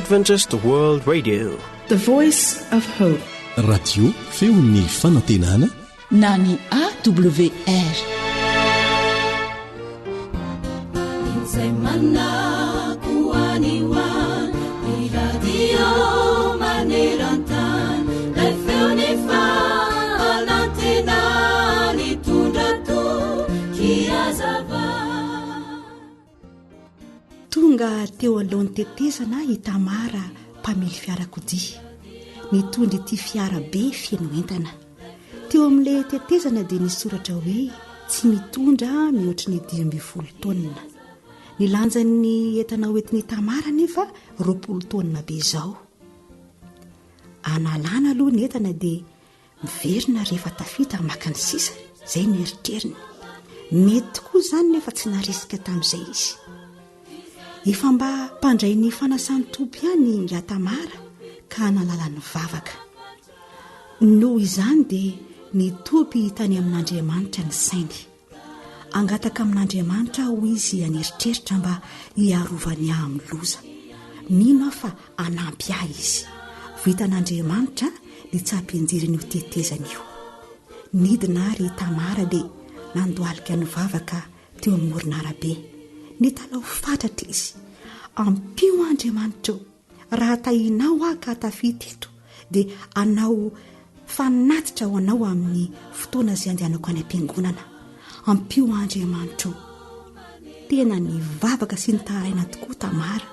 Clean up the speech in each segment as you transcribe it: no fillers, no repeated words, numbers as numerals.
Adventist World Radio, The Voice of Hope. Radio feon'ny fanantenana na ny AWR. Tonga teo alohan'ny tetezana i Tamara mpamily fiarakodia nitondra ity fiara be fieno entana. Teo amin'ilay tetezana dia nisoratra hoe tsy mitondra mihoatra ny 12 taonina. Ny lanjan'ny entana hoentin'i Tamara nefa 20 taonina be izao. Analana aloha ny entana dia miverina rehefa tafita maka ny sisa, izay no eritreriny. Mety tokoa izany nefa tsy narisika tamin'izay izy. Efa mba mpandray ny fanasany tompy ihany nga Tamara ka nalala ny vavaka. Noho izany dia ny tompy tany amin'Andriamanitra ny sainy. Angataka amin'Andriamanitra ho izy aneritreritra mba hiarovany amin'ny loza. Mino aho fa anampy ahy izy. Vitan'Andriamanitra dia tsy hampianjiriny io tetezana io. Nidina ary Tamara dia nandohalika ny vavaka teo amin'ny moron'arabe. Ny talao fatratra izy. Ampio Andriamanitra, raha tahinao aho ka tafita eto dia anao fanatitra ho anao amin'ny fotoana izay andehanako any am-piangonana. Ampio Andriamanitra. Tena ny vavaka sy ny taraina tokoa Tamara.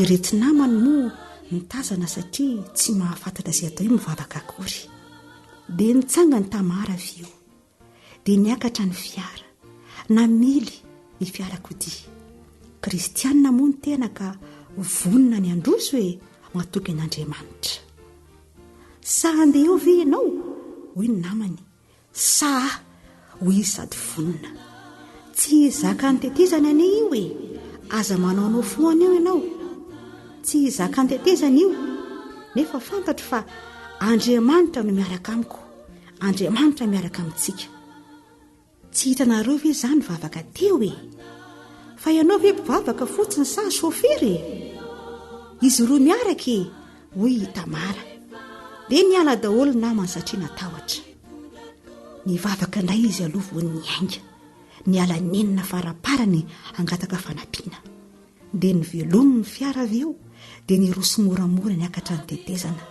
Ireto namany moa nitazana satria tsy mahafantatra izay atao hoe mivavaka akory. Dia nitsanga ny Tamara avy eo. Dia niakatra ny fiara. Namily ny fiarakodia. Kristianina moa ny tena ka vonina ny androso hoe matoky an'Andriamanitra. Sa andeha eo ve ianao? Hoy ny namany. Sa hoy sady vonina. Tsy zaka ny tetezana ane io e. Aza manaonao foana eo ianao. Tsy zaka ny tetezana io. Nefa fantatro fa Andriamanitra no miaraka amiko. Andriamanitra miaraka amintsika. Tsy hitanareo ve izany vavaka teo e? Fa ianao ve mpivavaka fotsiny sa shofery? Izy roa miaraka e, hoy Tamara. Dia niala daholo namany satria natahotra. Nivavaka indray izy aloha vao niainga. Niala nenina faraparany angataka fanampiana. Dia nivelominy ny fiara avy eo, dia niroso moramora niakatra ny tetezana.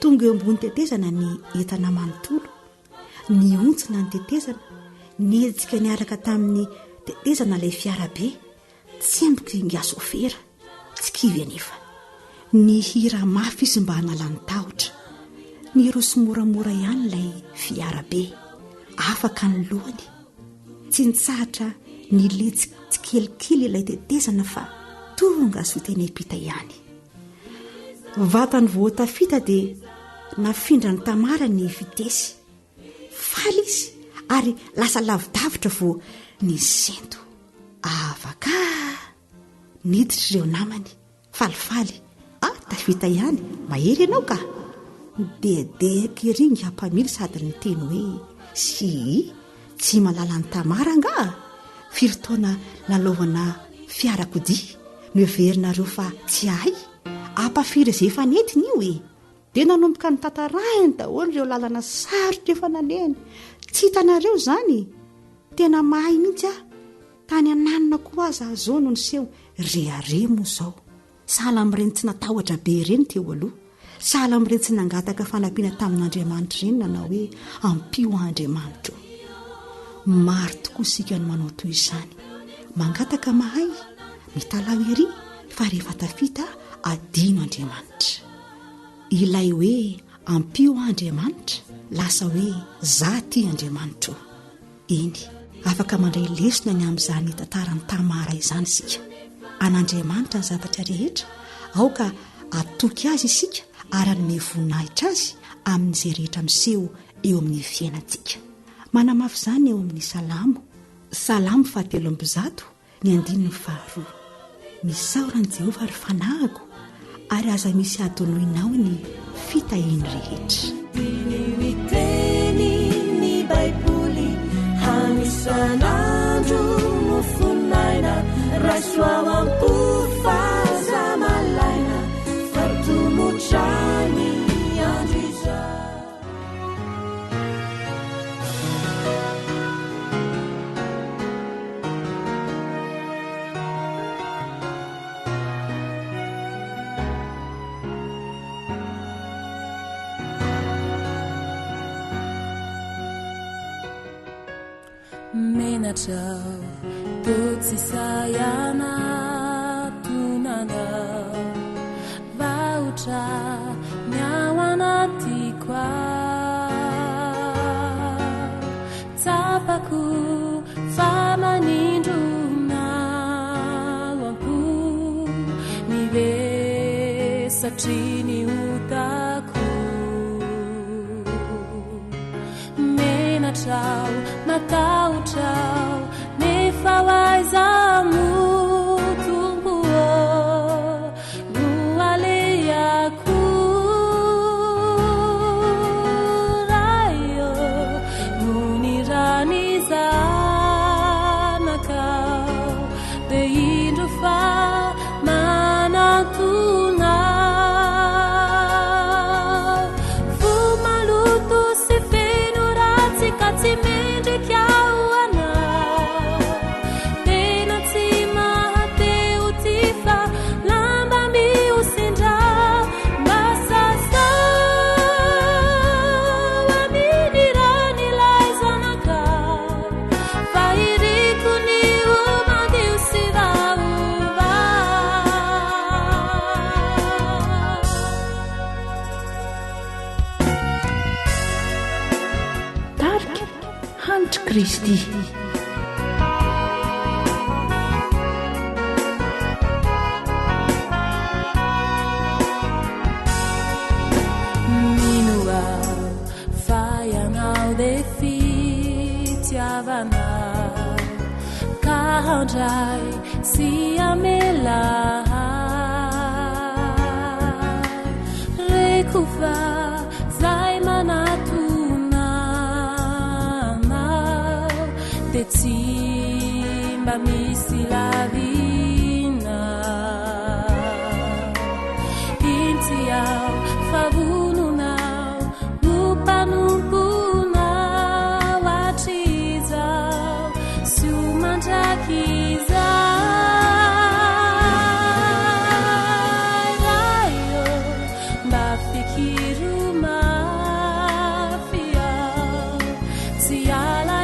Tonga eo ambony tetezana ny entana manontolo. Niontsona ny tetezana, niejika niaraka tamin'ny tetezana ilay fiara be, tsemboka inga sofera, tsy kivy anefa. Ny hira mafy izy mba hanala ny tahotra. Ny roso moramora ihany ilay fiara be, afaka ny lohany. Tsy nitsahatra ny letsy kelikely ilay tetezana fa tonga sy teny epita ihany. Vatany vao tafita dia nafindra ny Tamara ny vitesy. Faly izy ary lasa lavidavitra vao ny sento. Avaka niditra ireo namany falifaly. Tafita ihany, mahery ianao ka? Dedeka iringa mpamily sady ny teny hoe tsy malala ny Tamara nga. Firy-taona nalaovana fiarakodia no heverinareo fa tsy ahy. Ampafiry izay efa netiny io e. Dia nanomboka ny tantarahiny daholo ireo lalana sarotra efa naneny. Tsy hitanareo izany. Tena mahay mihitsy aho. Tany ananina koa aza azao no niseho reare moa izao. Sahala amin'ireny tsy natahotra be ireny teo aloha. Sahala amin'ireny tsy nangataka fanampiana tamin'Andriamanitra ireny nanao hoe ampio Andriamanitra. Maro tokoa isika no manao toy izany. Mangataka mahay, mitalao ery, fa rehefa tafita adino Andriamanitra. Ilay hoe ampio Andriamanitra, lasa hoe za ty Andriamanitra. Eny, afaka mandray lesona ny amin'izany tantarany Tamara izany isika. An'Andriamanitra ny zavatra rehetra, aoka atoky azy isika ary anome voninahitra azy amin'izay rehetra miseho eo amin'ny fiainantsika. Manamafy izany eo amin'ny Salamo 3:7, ny 5:2. Misaoran'i Jehovah ary fanahiko, ary aza misy adonoinao ny fitahiny rehetra. Miteny ny Baiboly hanisan'andro no fonaina raisoa mampo faza malay Menatrao totsisayana tunana vautra miao anatykoa tsapako famanindrona ampo mivesatry ny otako menatrao matahotrao nefa hoaiza mo tomboa no aleako raio no ny rany zanakao de indro fa manantona vomaloto sy feno ratsy ka tsy mendrikyao Kristi minua fayanao de fitiavana kahandray sy amelahai rekufa zay de tsy mba misy lavina inty ao favononao no mpanomponao atrizao sy o mandrakizay raio mba fikiro mafiao tsy ala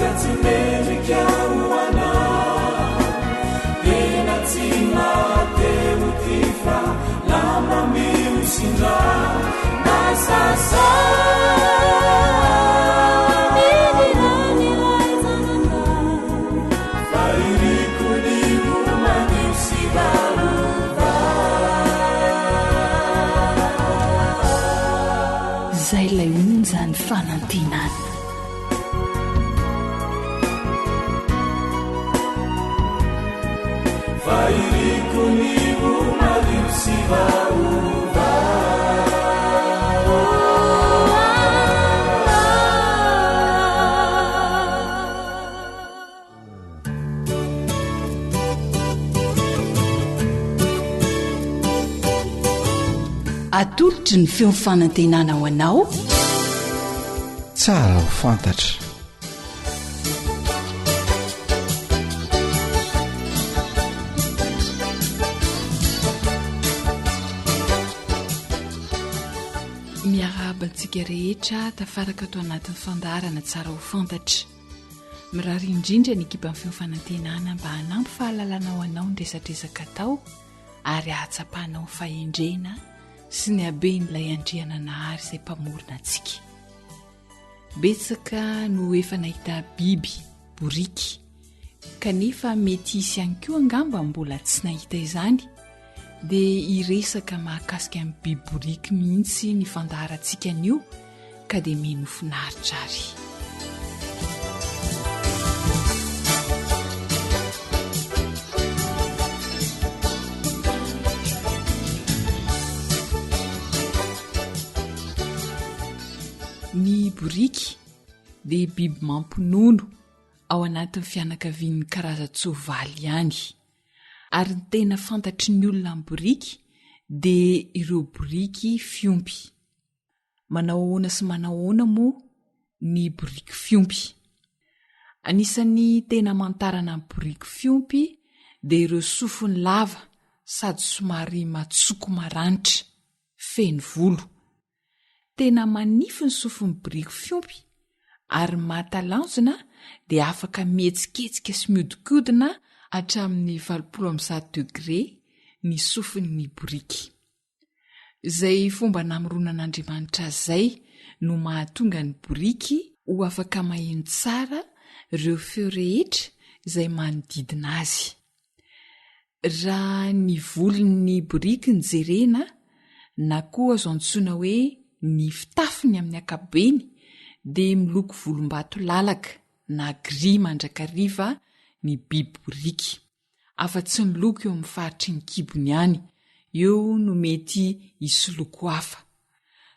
katsi mendrikyao anao tena tsy mahateo ty fa lama miosindra mba sasao aminy rany lay zanakao fa iriko ny omadio sy vaova zay lay onjany fanantinana atolotry ny feo fanantenana ho anao tsara ho fantatra miarabantsika rehetra tafaraka ato anatin'ny fandarana tsara ho fantatra mirary indrindra ny ekipa amin'ny fanantenana mba hanampy fahalalana ao anao ny resatresaka atao ary ahatsapahanao fahendrena sy ny haben'ilay andriana nahary izay mpamorona antsika. Betsaka no efa nahita biby boriky kanefa mety hisy ihany koa angamba mbola tsy nahita izany, dia iresaka mahakasika amin'ny biby boriky mihitsy ny fandaharantsika anio ka dia mino finaritra ary. Ny boriky dia biby mampinono ao anatin'ny fianakavian'ny karazan-tsoavaly ihany, ary ny tena fantatry ny olona amin'ny boriky dia ireo boriky fiompy. Manao ahoana sy manao ahoana moa ny boriky fiompy? Anisan'ny tena mantarana ny boriky fiompy dia ireo sofiny lava sady somary matsoko maranitra, feno volo. Tena manify ny sofin'ny boriky fiompy ary mahatalanjona dia afaka mihetsiketsika sy miodikodina hatramin'ny 20 degré ny sofin'ny boriky. Izay fomba namoronan'Andriamanitra izay no mahatonga ny boriky ho afaka maheno tsara ireo feo rehetra izay manodidina azy. Raha ny volon'ny boriky ny jerena na koa azo antsoina hoe ny fitafiny amin'ny ankabeny dia miloko volombato lalaka na gris mandrakariva ny biby boriky. Afa-tsy ny loko eo amin'ny faritry ny kibony ihany, eo no mety hisy loko hafa.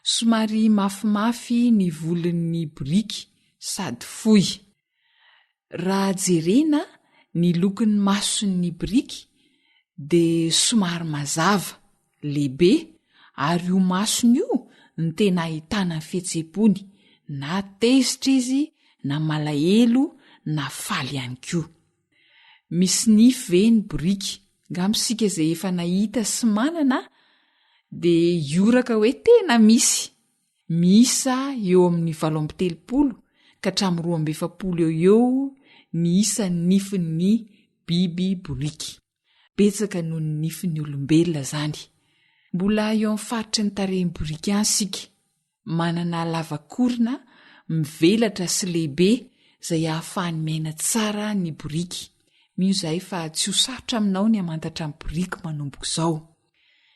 Somary mafimafy ny volon'ny boriky sady fohy. Raha jerena ny lokon'ny mason'ny boriky dia somary mazava, lehibe, ary io masony io ny tena ahitana fihetseham-pony, na tezitra izy na malahelo na faly ihany koa. Misy nify ve ny boriky? Ngamsika izay efa nahita sy manana dia ioraka hoe tena misy. Misa eo amin'ny 730 ka hatramin'ny 270 eo ny isan'ny nifin'ny biby boriky. Betsaka noho ny nifin'ny olombelona zany. Mbola eo amin'ny faritry ny tarehin'ny boriky ihany sika, manana lavakorona, mivelatra sy lehibe izay ahafahany miaina tsara ny boriky. Mino izay fa tsy ho sarotra aminao ny hamantatra ny boriky manomboka izao.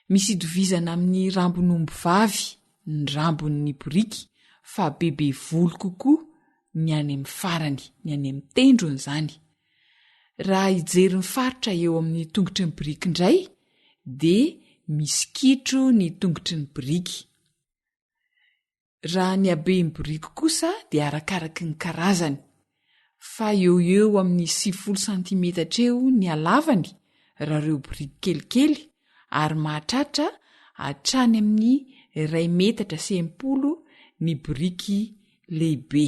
Misy idovizana amin'ny rambon'omby vavy ny rambon'ny boriky, fa bebe volo kokoa ny any amin'ny farany, ny any amin'ny tendrony izany. Raha hijery ny faritra eo amin'ny tongotry ny boriky indray dia misy kitro ny tongotry ny boriky. Raha ny haben'ny boriky kosa dia arakaraky ny karazany, fa eo amin'ny 70 cm eo ny halavany raha ireo boriky kelikely, ary mahatratra hatrany amin'ny 1 metatra sy 80 ny boriky lehibe.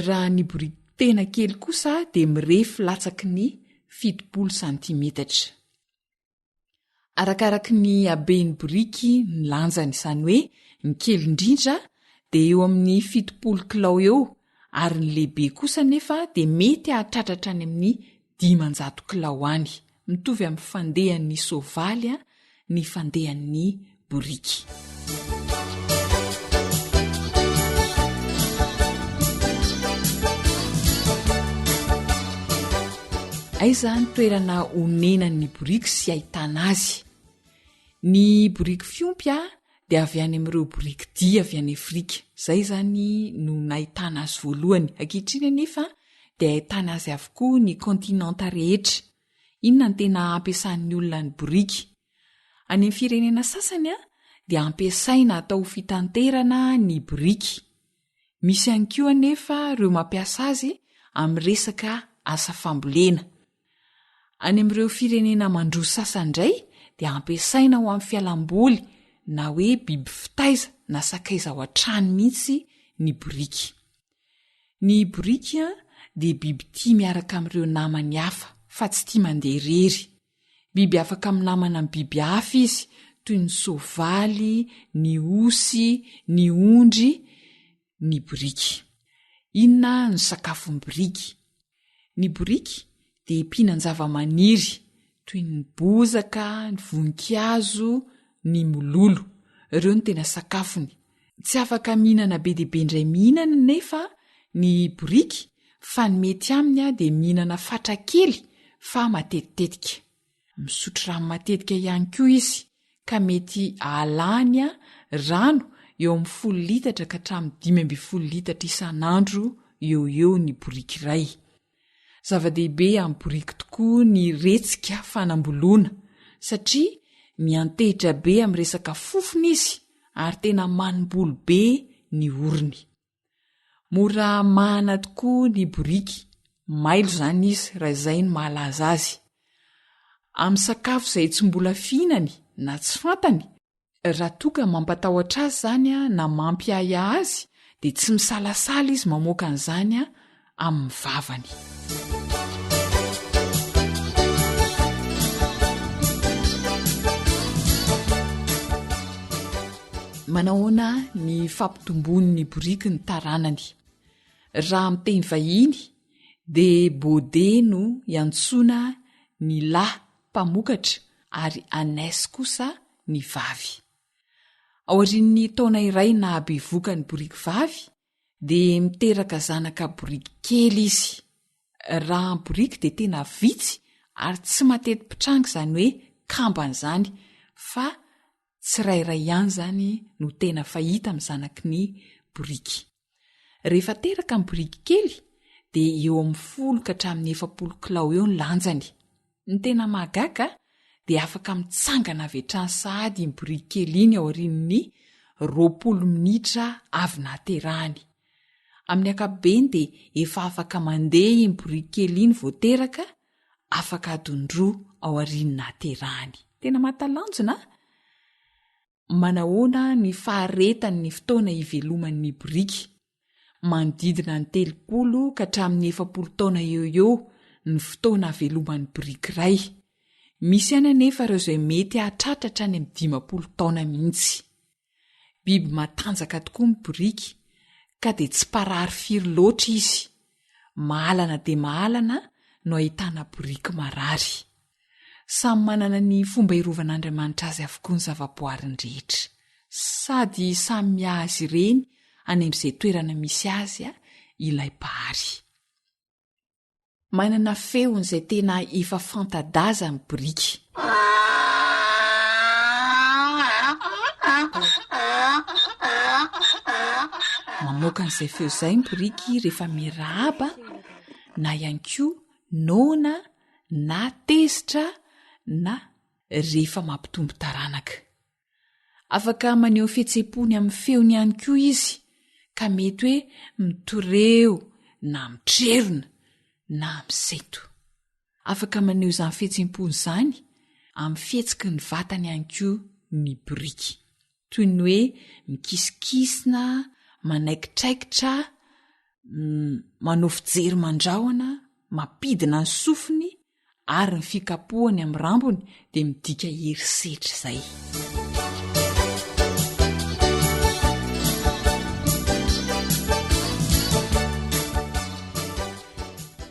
Raha ny boriky tena kely kosa dia mirefy latsaky ny 70 cm. Arakaraky ny haben'ny boriky ny lanjany, izany hoe ny kely indrindra dia eo amin'ny 70 kilao eo, ary ny lehibe kosa nefa dia mety hahatratratra any amin'ny 500 kilao any. Mitovy amin'ny fandehan'ny soavaly ny fandehan'ny boriky. Aiza ny toerana onenan'ny boriky sy ahitana azy? Ny boriky fiompy dia avy any amin'ireo boriky dia avy any Afrika. Izay zany no nahitana azy voalohany. Ankehitriny anefa dia ahitana azy avokoa ny kontinanta rehetra. Inona ny tena ampiasan'ny olona ny boriky? Any amin'ny firenena sasany dia ampiasaina atao fitanterana ny boriky. Misy ihany koa anefa ireo mampiasa azy amin'ny resaka asa fambolena. Any amin'ireo firenena mandroso sasany indray dia ampiasaina ho amin'ny fialamboly na hoe biby fitaiza na sakaiza ao an-trano mihitsy ny boriky. Ny boriky dia biby tia miaraka amin'ireo namany hafa, fa tsy tia mandeha irery. Biby afaka minamana amin'ny biby hafa izy, toy ny soavaly, ny osy, ny ondry, ny boriky. Inona ny sakafo ny boriky? Ny boriky dia mpihinan-java-maniry toy ny bozaka, ny voninkazo, ny mololo. Ireo no tena sakafony. Tsy afaka mihinana be dia be indray mihinana nefa ny boriky, fa ny mety aminy dia mihinana fatra kely fa matetitetika. Misotro rano matetika ihany koa izy, ka mety alany rano eo amin'ny 10 litatra ka hatramin'ny 15 litatra isan'andro eo ny boriky iray. Zava-dehibe amin'ny boriky tokoa ny retsika fanamboloana, satria miantehitra be amin'ny resaka fofona izy ary tena manimboly be ny orony. Mora mahana tokoa ny boriky, mailo zany izy raha izay no mahalaza azy. Amin'ny sakafo izay tsy mbola fihinany na tsy fantany, raha toka mampatahotra azy zany na mampiaya azy, dia tsy misalasala izy mamoaka an'izany amin'ny vavany. Manahoana ny fampitombony boriky ny taranany? Raha amin'ny teny vahiny dia bode no iantsoana ny lahy mpamokatra ary anese kosa ny vavy. Aorian'ny taona iray na bevoka ny boriky vavy dia miteraka zanaka boriky kely izy. Raha ny boriky dia tena vitsy ary tsy matety pitrangy, izany hoe kambana izany, fa tsirairay ihany zany no tena fahita amin'ny zanaky ny boriky. Rehefa teraka ny boriky kely dia eo amin'ny 10 ka hatramin'ny 40 kilao eo ny lanjany. Ny tena mahagaga dia afaka mitsangana avy hatrany sahady ny boriky kely iny aorian'ny 20 minitra avy naterahany. Amin'ny ankapobeny dia efa afaka mandeha iny boriky kely iny vao teraka, afaka adondroa aorian'ny naterahany. Tena mahatalanjona. Manahoana ny faharetan'ny fotoana iveloman'ny boriky? Manodidina ny 30 ka hatramin'ny 40 taona eo ny fotoana aveloman'ny boriky iray. Misy ihany anefa ireo izay mety hahatratra hatrany amin'ny 50 taona mihitsy. Biby matanjaka tokoa ny boriky, ka dia tsy parary firy loatra izy. Mahalana dia mahalana no ahitana boriky marary. Samy manana ny fomba irovan'Andriamanitra azy avokoa ny zavaboariny rehetra, sady samy miaha azy ireny any amin'izay toerana misy azy ilay pahary. Manana feony izay tena efa fanta-daza ny boriky. Mamoaka an'izay feo izay ny boriky rehefa mirahaba, na ihany koa nona, na tezitra, na rehefa mampitombo taranaka. Afaka maneho fihetseham-pony amin'ny feony ihany koa izy, ka mety hoe mitoreo na mitrerona na miseto. Afaka maneho izany fihetseham-pony izany amin'ny fihetsiky ny vatany ihany koa ny boriky, toy ny hoe mikisikisina, manaikitraikitra, manao fijery mandrahona, mampidina ny sofiny ary ny fikapohany amin'ny rambony dia midika herisetra izay.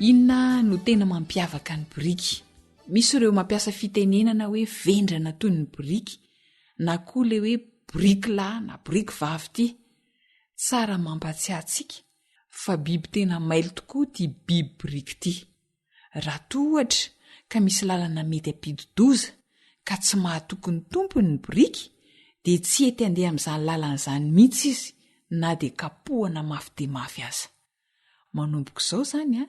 Inona no tena mampiavaka ny boriky? Misy ireo mampiasa fitenenana hoe vendrana toy ny boriky, na koa le hoe boriky lahy na boriky vavy ity. Tsara mampatsiahy antsika fa biby tena mailo tokoa ity biby boriky ity. Raha tohatra ka misy lalana mety ampidi-doza ka tsy mahatoky ny tompony ny boriky, dia tsy ety andeha amin'izany lalana izany mihitsy izy, na dia kapohana mafy dia mafy aza. Manomboka izao izany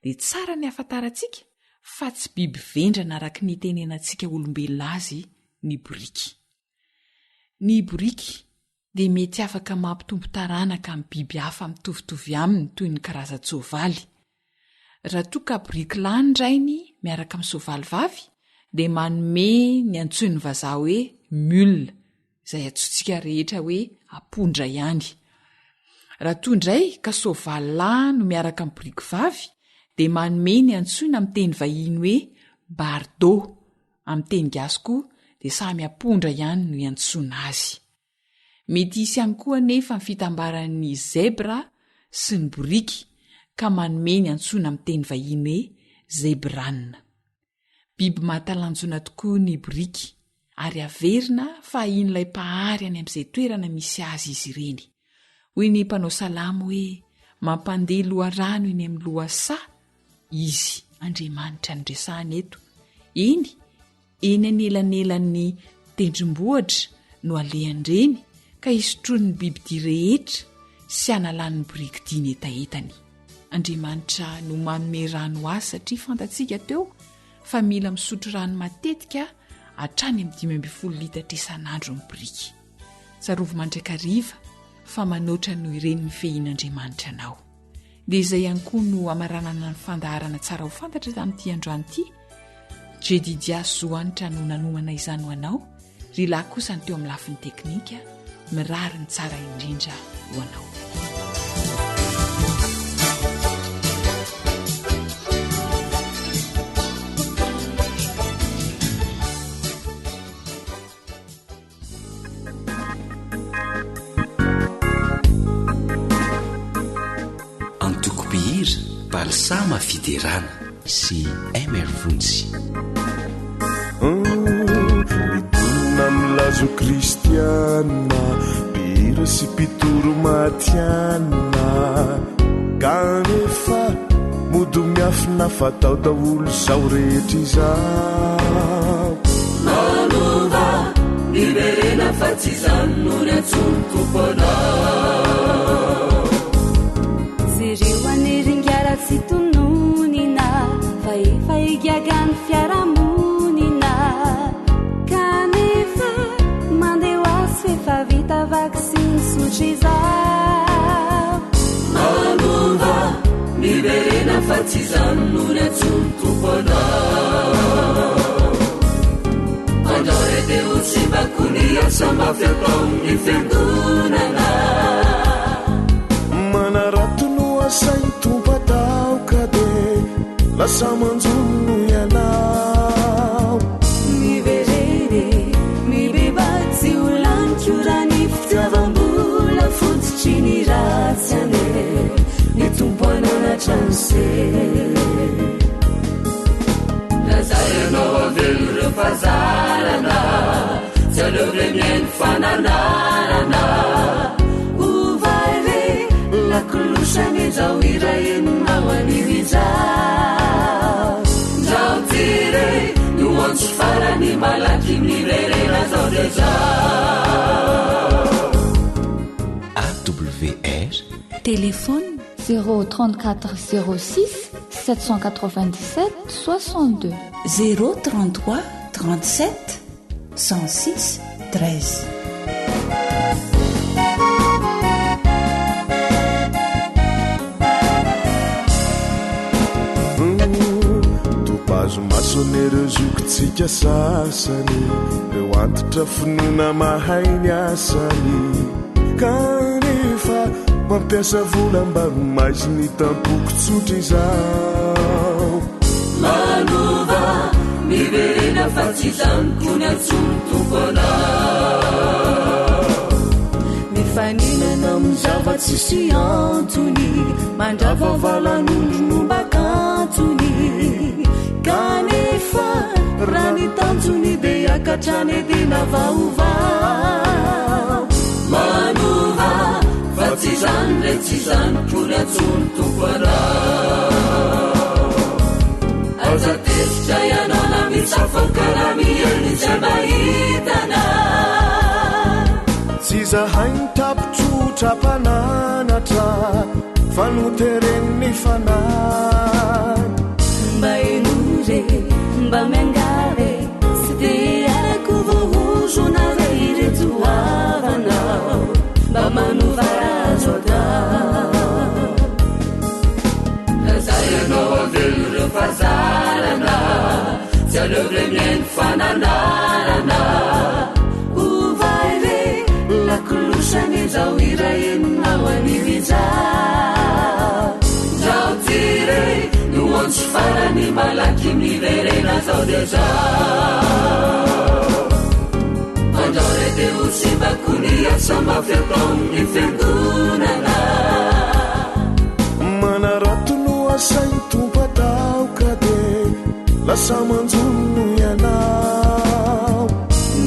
dia tsara ny afantarantsika fa tsy biby vendrana araka ny tenenantsika olombelona azy ny boriky. Ny boriky dia mety afaka mampitombo taranaka amin'ny biby hafa mitovitovy aminy toy ny karazan-tsoavaly. Raha toa ka boriky lahy ny rainy miaraka amin'ny soavaly vavy, dia manome ny antsoin'ny vazaha hoe mule, izay antsointsika rehetra hoe ampondra ihany. Raha toa indray ka soavaly lahy no miaraka amin'ny boriky vavy, dia manome ny antsoina amin'ny teny vahiny hoe bardo. Amin'ny teny gasy koa dia samy ampondra ihany no iantsoina azy. Mety hisy ihany koa anefa ny fitambaran'ny zebra sy ny boriky ka manome ny antsoina amin'ny teny vahiny hoe zebranina. Biby mahatalanjona tokoa ny boriky ary averina fa in'ilay mpahary any amin'izay toerana misy azy izy ireny. Hoy ny mpanao salamo hoe mampandeha loharano eny amin'ny lohasa izy Andriamanitra ny resahany eto. Eny anelan'elan'ny tendrombohitra no alehandreny ka isotroan'ny bibidia rehetra sy analan'ny boriky diny etaetany. Andriamanitra no manome rano azy satria fantatsika teo fa mila misotro rano matetika hatrany amin'ny 12 litatra isan'andro ny boriky. Tsarovo mandraikariva fa manoatra no iren'ny fehin'Andriamanitra anao. Dia izay ihany koa no amaranana ny fandaharana tsara ho fantatra tamin'ity androany ity. Jedidia Zoanitra no nanomana izany ho anao, ry lahy kosa ny teo amin'ny lafin'ny teknika, mirary ny tsara indrindra ho anao. Antokopihira, balsama fiderana sy MR Vonjy. Mitona milazo kristiana, pira sy pitoro matiana, kanefa mody miafina fatao daholo zao rehetra izao. Manova liberena fa tsy izany no ny antsony tomponao. Zireo aniringara tsy tononina fa efa higiagany fiaramonina, kanefa mandeha hoasy efa vita vaksiny sotra izao. Manova liberena fa tsy izany no ny antsony tomponao. Andao rete ho tsy mbakonia samba fiataon'ny fiangonana, manaratono asay tompo-atao ka de lasa manjono ianao. Miverere mibebatsy ho laniko raha ny fitiavam-bola fotsitry ny ratsy ane ny tompo ananatra ny se. Lazay ianao avelo ireo fazarana, tsy aleo re mihaino fananarana. Ovare lakolosany zao ira eninao anio izao. Zao tire no antso farany malaky miverena zao de zao. AWR Téléphone 034 06 797 62 033 37 106 13. Topazo mason'ireo zokontsika sasany, reo antitra finoana mahay ny asany, kanefa mampiasa vola mba maisy ny tampoko tsotra izao. Manova miverena fa tsy izany ko ny antsony tomponao. Mifaninana amin'ny zava-tsisy antony, mandrava valan'ondro no mbakantony, kanefa raha ny tanjony dia hiakatrany edena vaovao. Manova fa tsy izany re tsy izany ko ny antsony tomponao. Aza tezitra ianao na mitsafoka raha mihaino izay mahitana, tsy zahay ny tapotsotra mpananatra fa noteren'ny fanahy. mba enore mba miangare sy dia arako voahozona re ireto havanao, mba manova azo atao. Lazay ianao avelo ireo fazarana, tsy aleo re mihaino fananarana. Ovay re lakolosany zao ira eninao anio izao. Zao tire no antso farany malaky miverena zao de zao. Andao rete ho tsy mbakonia samba fiataon'ny fiangonana, asa ny tompo atao ka de lasa manjono ianao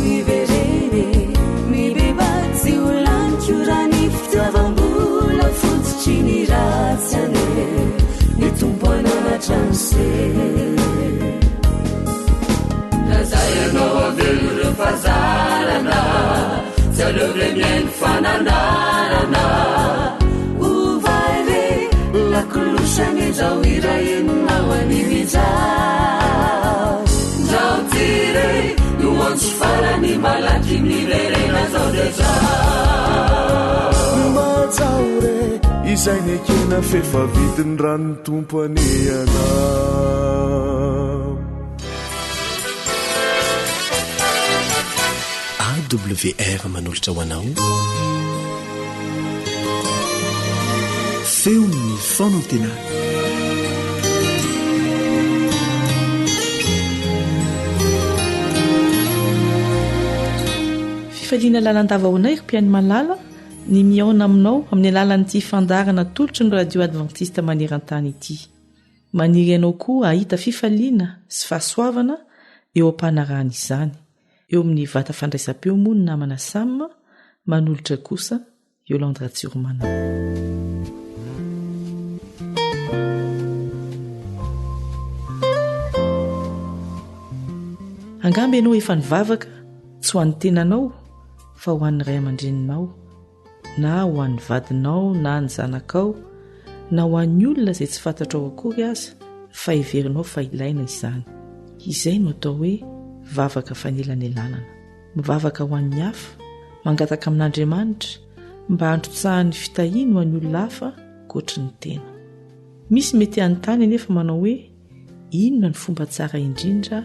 miverere mibebatsy olaniko raha ny fitiavam-bola fototsy ny ratsiane ny tompo ananatrase lazay anao avelo reo fazarana tsy aleo re miaino fanandarana ovaire lakolosany zao ira enonao animijao zao tire no antso farany malaky miverena zao de zao majaore izay ny ekena fefa vidiny ranony tompo aneanao AWR manolotra ho anao feo ny fonantena fifaliana lalandavaonay mpiany malala ny miaona aminao amin'ny alalan'ity fandarana tolotry ny radio adventiste maneran-tany ity maniry ianao koa ahita fifaliana sy fahasoavana eo am-panarahana izany eo amin'ny vata fandraisam-peo moa ny namana samma manolotra kosa Yolande Ratsiomana. Angamba ianao efa nivavaka tsy ho an'ny tenanao fa ho an'ny ray aman-dreninao na ho an'ny vadinao na ny zanakao na ho an'ny olona izay tsy fantatrao akory aza fa heverinao fa ilaina izany. Izay no atao hoe mivavaka fanelanelànana, mivavaka ho an'ny hafa, mangataka amin'Andriamanitra mba handrotsahany fitahiana ho an'ny olona hafa ankoatry ny tena. Misy mety anontany anefa manao hoe inona ny fomba tsara indrindra,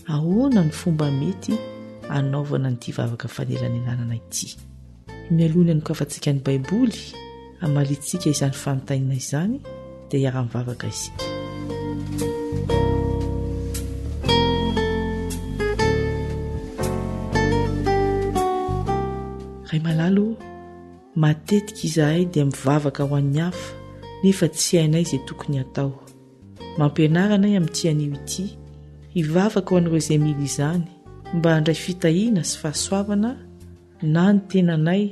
ahoana ny fomba mety anaovana nyity vavaka fanelanelànana ity. Mialona ny kafantsika ny Baiboly amalitsika izany fanontaniana izany dia hiara-mivavaka isika. Ray malalo, matetika izahay dia mivavaka ho an'ny hafa nefa tsy hainay izay tokony atao. Mampianarana amin'ity anio ity, hivavaka ho an'ireo izay mily izany mba handray fitahiana sy fahasoavana na ny tenanay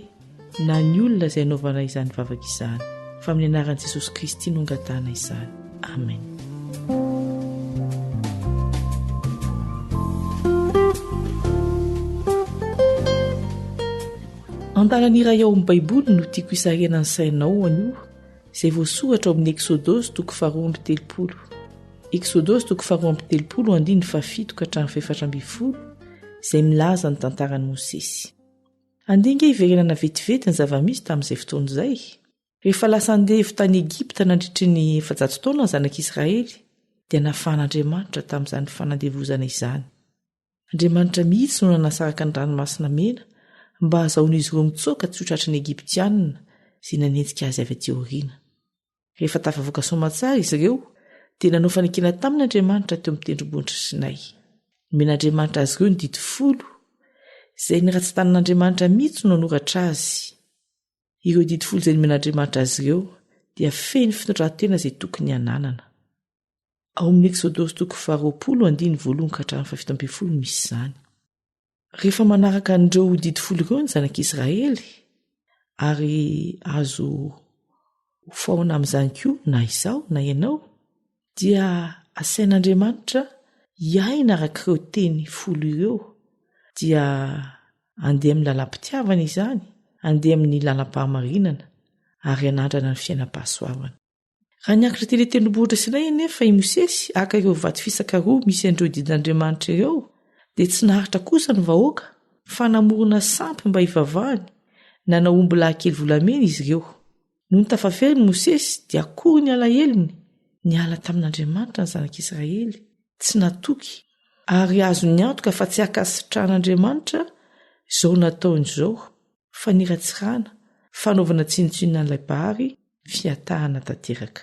na ny olona izay anaovanay izany vavaka izany. Fa amin'ny anaran'i Jesosy Kristy no angatahana izany. Amen. Antaran'ira ao amin'ny Baiboly no tiako hisarena ny sainao anio izay voasoratra ao amin'ny Exodosy 2:30. Exodosy 2:30-7 izay milaza ny tantaran'i Mosesy. Andinga hiverenana vetivety ny zava-misy tamin'izay fotoana izay. Rehefa lasa andevy tany Egipta nandritry ny 400 taona ny zanak'Israely dia nafahan'Andriamanitra tamin'izany fanandevozana izany. Andriamanitra mihitsy no nanasaraka ny ranomasina mena mba hahazahoan'izy ireo mitsoaka tsy ho tratry ny Egiptianina izay nanenjika azy avy aty aoriana. Rehefa tafavoaka soamantsara izy ireo dia nanao fanekena tamin'Andriamanitra teo amin'ny tendrombohitra Sinay. Nomen'Andriamanitra azy ireo ny didy 10 izay ny ratsy tanan'Andriamanitra mihitsy no nanoratra azy. Ireo didy 10 izay nomen'Andriamanitra azy ireo dia feno fitondran-tena izay tokony hananana. Ao amin'ny Exodosy 20:1-7 misy izany. Rehefa manaraka an'ireo didy 10 ireo ny zanak'Israely ary azo faona amin'izany koa na izao na ianao dia asain'Andriamanitra hiaina araka ireo teny 10 ireo dia andeha amin'ny lalam-pitiavana izany, andeha amin'ny lalam-pahamarinana ary anandrana ny fiainam-pahasoavana. Raha niakatra teny tendrombohitra Sinay anefa i Mosesy aka ireo vato fisaka roa misy an'ireo didin'Andriamanitra ireo dia tsy naharitra kosa ny vahoaka fa namorona sampy mba hivavahany na naomby lahy-kely volamena izy ireo. Noho ny tafaferiny Mosesy dia akory ny alahelony niala tamin'Andriamanitra ny zanak'Israely tsy natoky ary azo ny antoka fa tsy akasitrahan'Andriamanitra izao nataony izao fa niratsirana fanaovana tsinotsinona n'ilay bahary fiatahana tanteraka.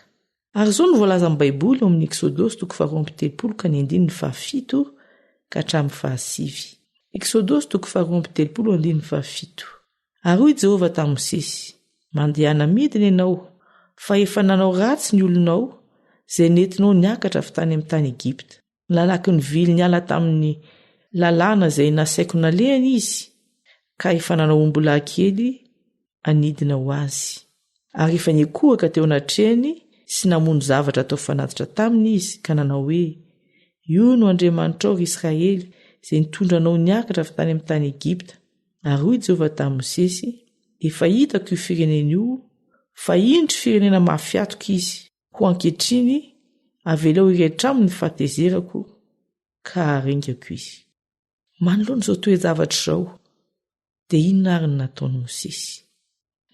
Ary izao no voalaza amin'ny Baiboly ao amin'ny Exodosy 2:30-7. Exodosy 2:30-7. Ary hoy Jehovah tamin'i Mosesy: mandehana midina ianao fa efa nanao ratsy ny olonao izay nentinao niakatra avy tany amin'ny tany Egipta. Lalaky ny vily niala tamin'ny lalàna izay nasaiko nalehany izy, ka efa nanao ombolahy kely anidina ho azy. Ary efa nikohaka teo anatrehany sy namono zavatra atao fanatitra taminy izy, ka nanao hoe, io no Andriamanitra ao Israely izay nitondra anao niakatra avy tany amin'ny tany Egipta. Ary hoy Jehovah tamin'i Mosesy, efa hitako io firenena io, fa indro firenena mafiatoka izy, ho ankehitriny avelao irehetra aminy fahatezerako ka arengako izy. Manoloana izao toe-javatra izao, dia inona ary no nataony Mosesy?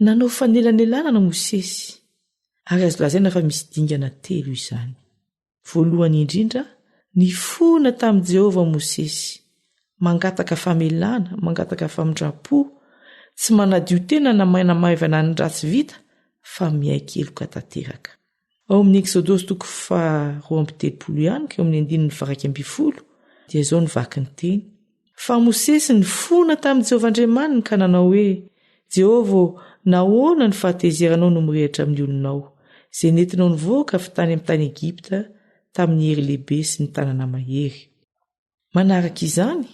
Nanao fanelanelanana Mosesy, ary azo lazaina fa misy dingana 3 izany. Voalohany indrindra, nifona tamin'i Jehovah Mosesy, mangataka famelana, mangataka famindrapo, tsy manadio tena na maina maivana ny ratsy vita, fa miaikeloka tanteraka. Ao amin'ny Exodosy 4:13 ihany ka eo amin'ny 9:20 dia zao ny vaky ny teny. Fa Mosesy nifona tamin'i Jehovah Andriamanina ka nanao hoe, Jehovah, nahoana ny fahatezeranao no mirehitra amin'ny olonao, izay nentinao nivoaka avy tany amin'ny tany Egipta tamin'ny hery lehibe sy ny tanana mahery. Manaraka izany,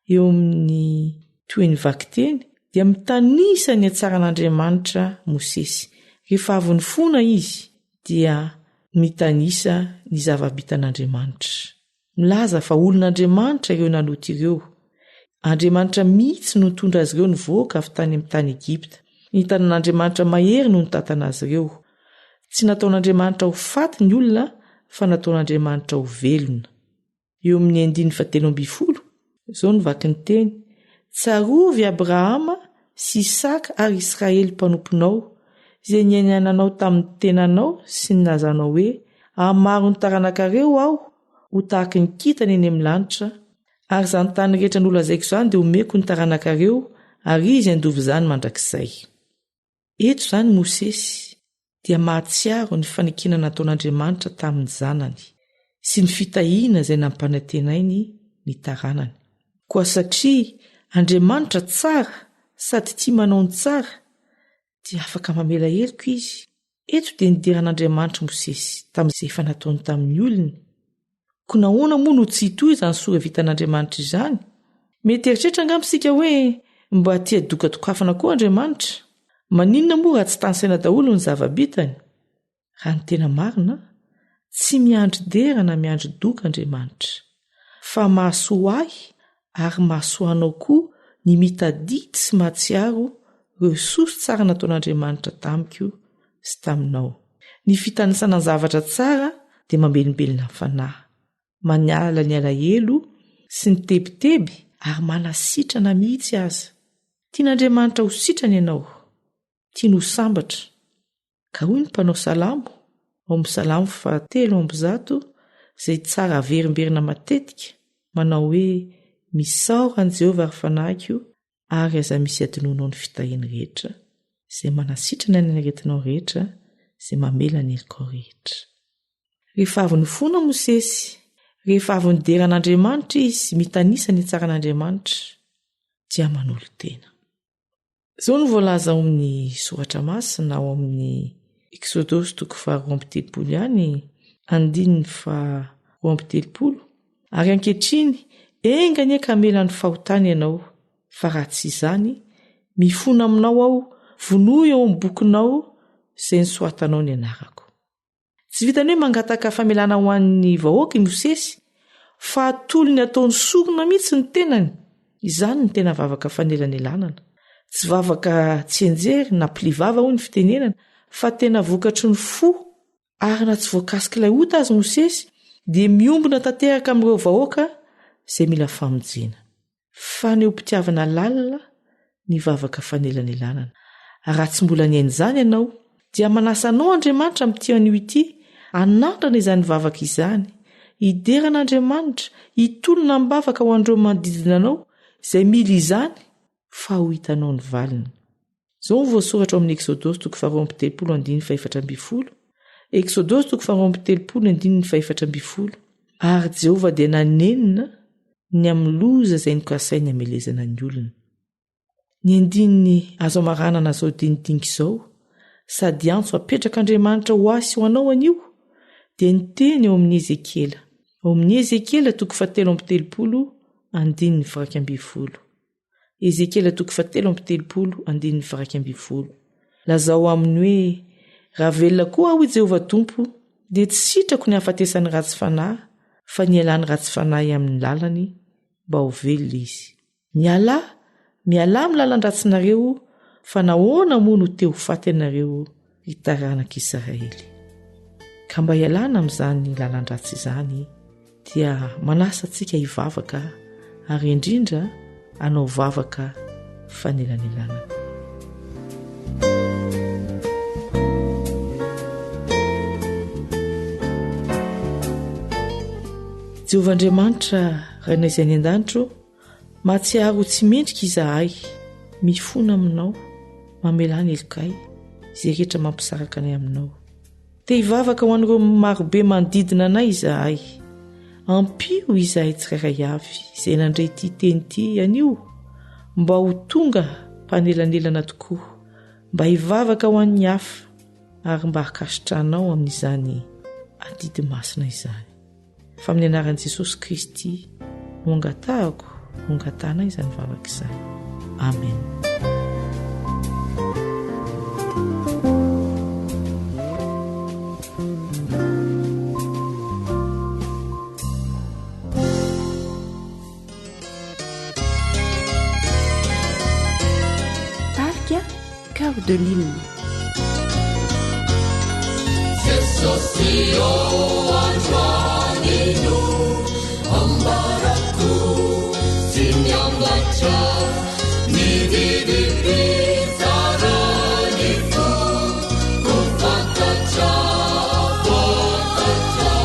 eo amin'ny toeny vaky teny dia mitanisa ny hatsaran'Andriamanitra Mosesy. Rehefa avy nifona izy dia mitanisa ny zava-bitan'Andriamanitra. Milaza fa olon'Andriamanitra ireo naloto ireo. Andriamanitra mihitsy no nitondra azy ireo nivoaka avy tany amin'ny tany Egipta. Ny tanan'Andriamanitra mahery no nitantana azy ireo. Tsy nataon'Andriamanitra ho faty ny olona, fa nataon'Andriamanitra ho velona. Eo amin'ny 9:17 izao ny vaky ny teny. Tsarovy Abrahama sy Isaka ary Israely mpanomponao, izay niainanao tamin'ny tenanao sy ny nazanao hoe, hamaro ny taranakareo aho ho tahaky ny kitana eny amin'ny lanitra, ary izany tany rehetra nolazaiko izany dia omeko ny taranakareo, ary izy andovy izany mandrakizay. Eto izany Mosesy dia mahatsiaro ny fanekenana nataon'Andriamanitra tamin'ny zanany sy ny fitahiana izay nampanantenainy ny taranany. Koa satria Andriamanitra tsara sady tia manao ny tsara, dia afaka mamela heloka izy. Eto dia nideran'Andriamanitra Mosesy tamin'izay efa nataony tamin'ny olony. Ko nahoana moa no tsy hitohy izany sora vitan'Andriamanitra izany? Mety eritreritra angamsika hoe mba tia doka-dokafana koa Andriamanitra? Maninona moa raha tsy tansaina daholo ny zava-bitany? Raha ny tena marina, tsy miandry dera na miandry doka Andriamanitra, fa mahasoa ahy ary mahasoa anao koa ny mitadidy sy mahatsiaro ireo soso tsara nataon'Andriamanitra tamiko sy taminao. Ny fitanisana ny zavatra tsara dia mamelombelona ny fanahy, maniala ny alahelo sy ny tebiteby ary manasitrana mihitsy aza. Tian'Andriamanitra ho sitrany ianao, tiany ho sambatra. Ka hoy ny mpanao salamo ao amin'ny salamo 3:100 izay tsara averimberina matetika, manao hoe, misaoran Jehovah ary fanahiko, ary aza misy adinonao ny fitahiany rehetra, izay manasitrana ny aretinao rehetra, izay mamela ny helikao rehetra. Rehefa avy nifona Mosesy, rehefa avy nideran'Andriamanitra izy mitanisa ny tsaran'Andriamanitra, dia manolo tena. Izao no voalaza ao amin'ny soratra masina ao amin'ny Exodosy 4:13 ihany, 9:13. Ary ankehitriny, engany ka mela ny fahotana ianao, fa raha tsy izany, mifona aminao aho, vonoy ao amin'ny bokinao izay nisoratanao ny anarako. Tsy vitany hoe mangataka famelana ho an'ny vahoaka i Mosesy, fa atolony ataony sorona mihitsy ny tenany. Izany ny tena vavaka fanelanelanana. Tsy vavaka tsy enjery na pilivava ho ny fitenenana, fa tena vokatry ny fo. Ary na tsy voakasika ilay ota azy Mosesy, dia miombona tanteraka amin'ireo vahoaka izay mila famonjena. Fa ny mpitiavana lalina ny vavaka fanelanelanana. Raha tsy mbola niain'izany ianao, dia manasanao Andriamanitra amin'ity anio ity, anandrana izany vavaka izany, hideran'Andriamanitra, hitolona ny bavaka ho andreo manodidina anao, izay mila izany fa ho hitanao ny valiny. Izao ny voasoratra ao amin'ny Exodosy 4:13-14. Exodosy 4:13-14. Ary Jehovah dia nanenina ny amin'ny loza izay nokasainy hamelezana ny olona. Ny andininy azo amaranana zao dinidinga izao, sady antso apetrak'Andriamanitra ho asy ho anao anio, dia niteny eo amin'ny Ezekela. Ao amin'ny Ezekela 7:30. Ezekela 7:30. Lazao aminy hoe raha velona koa aho i Jehovah Tompo dia tsy sitrako ny hafatesany ratsy fanahy fa ny alany ratsy fanahy amin'ny lalany mba ho velona izy. Miala amin'ny lalan-dratsinareo fa nahoana moa no te ho faty anareo ry taranak'Israely. Ka mba ialana amin'izany lalan-dratsy izany dia manasa antsika hivavaka ary indrindra hanao vavaka fanelanelana. Jehovah Andriamanitra raha izay ny an-danitro, mahatsiaro tsy mendrika izahay, mifona aminao, mamelany elokay izay rehetra mampisaraka anay aminao. Te hivavaka ho an'ireo marobe manodidina anay izahay. Ampio izahay tsirairay avy izay nandray ity teny ity anio, mba ho tonga mpanelanelana tokoa, mba hivavaka ho an'ny hafa ary mba hakasitranao amin'izany adidy masina izany. Fa amin'ny anaran'i Jesosy Kristy no angatahako, no angatahana izany vavaka izany. Amen. Tarika cœur de l'hymne. Ambaraku sinyambacha nididi zaranifu kufakacha fakacha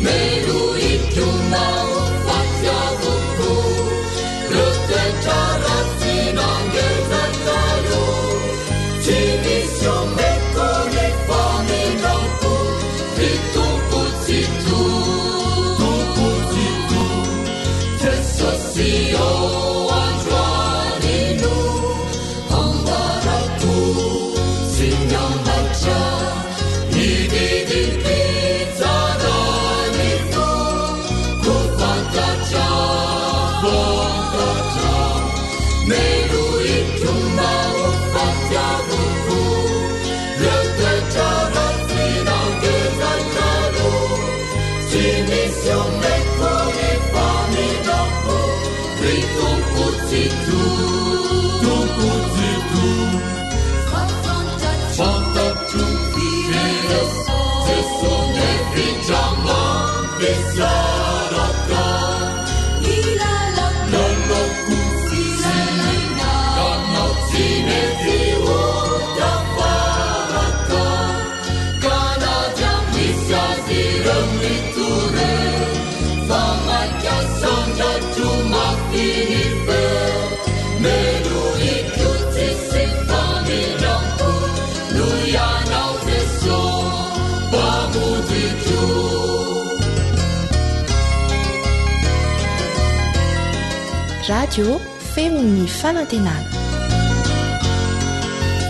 meru ituma fatyavuku rutechara sinangezatayo chinisyo mekone faminaku vitukutsitu Sio anjuaninu ambaraku sinyambacha nididi pizaranifu kufakacha fakacha meru ituma ufatyavuku rekechara sinangezatayo chinisyo mekone faminaku Tukutsitu Fantatu Firas Tesone Vijama Besaraka Loloku Sini Kanatsine Viwo Dafaraka Kanajam Misyaziram Liture Famaka Sanja Tuma Finife Melu ikuti sifani rampu Luyanau Teso Pamuditu Radio Femini Fanantenana